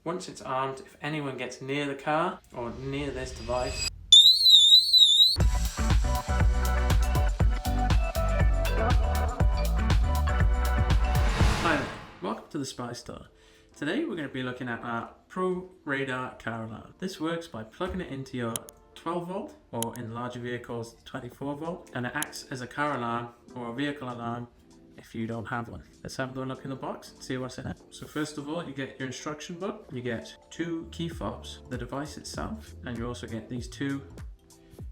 Once it's armed, if anyone gets near the car or near this device, Hi there, welcome to the Spy Store. Today we're going to be looking at our Pro Radar car alarm. This works by plugging it into your 12 volt or in larger vehicles 24 volt, and it acts as a car alarm or a vehicle alarm if you don't have one. Let's have a look in the box and see what's in it. So first of all, you get your instruction book, you get 2 key fobs, the device itself, and you also get these 2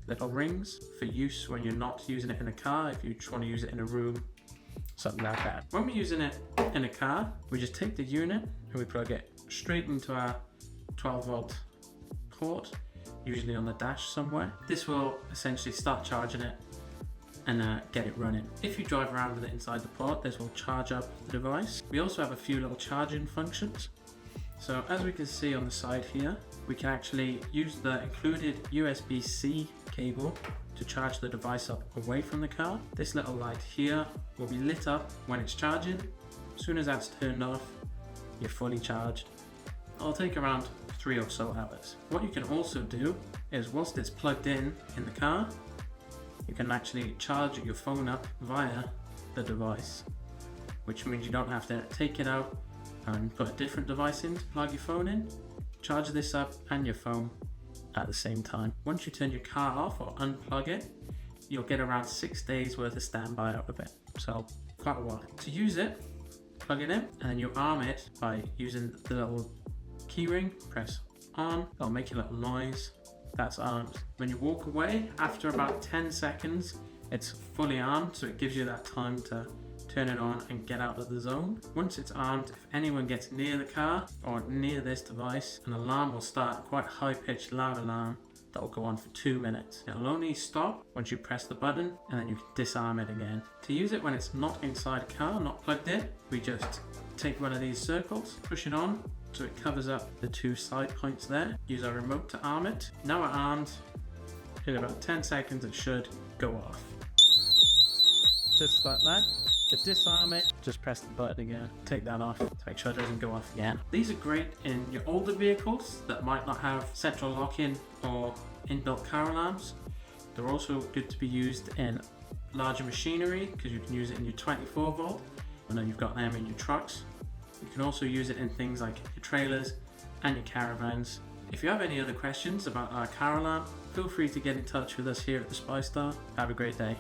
little rings for use when you're not using it in a car, if you just want to use it in a room, something like that. When we're using it in a car, we just take the unit and we plug it straight into our 12 volt port, usually on the dash somewhere. This will essentially start charging it and get it running. If you drive around with it inside the port, this will charge up the device. We also have a few little charging functions. So as we can see on the side here, we can actually use the included USB-C cable to charge the device up away from the car. This little light here will be lit up when it's charging. As soon as that's turned off, you're fully charged. It'll take around 3 or so hours. What you can also do is, whilst it's plugged in the car, you can actually charge your phone up via the device, which means you don't have to take it out and put a different device in to plug your phone in. Charge this up and your phone at the same time. Once you turn your car off or unplug it, you'll get around 6 days worth of standby out of it, so quite a while. To use it, plug it in and then you arm it by using the little key ring. Press on, it'll make a little noise. That's armed. When you walk away, after about 10 seconds, it's fully armed, so it gives you that time to turn it on and get out of the zone. Once it's armed, if anyone gets near the car or near this device, an alarm will start, quite high-pitched, loud alarm that will go on for 2 minutes. It'll only stop once you press the button, and then you can disarm it again. To use it when it's not inside a car, not plugged in, we just take one of these circles, push it on so it covers up the 2 side points there. Use our remote to arm it. Now we're armed. In about 10 seconds it should go off. Just like that. To disarm it, just press the button again. Take that off to make sure it doesn't go off again. These are great in your older vehicles that might not have central lock-in or inbuilt car alarms. They're also good to be used in larger machinery because you can use it in your 24 volt. I know you've got them in your trucks. You can also use it in things like your trailers and your caravans. If you have any other questions about our car alarm, feel free to get in touch with us here at the Spy Star. Have a great day.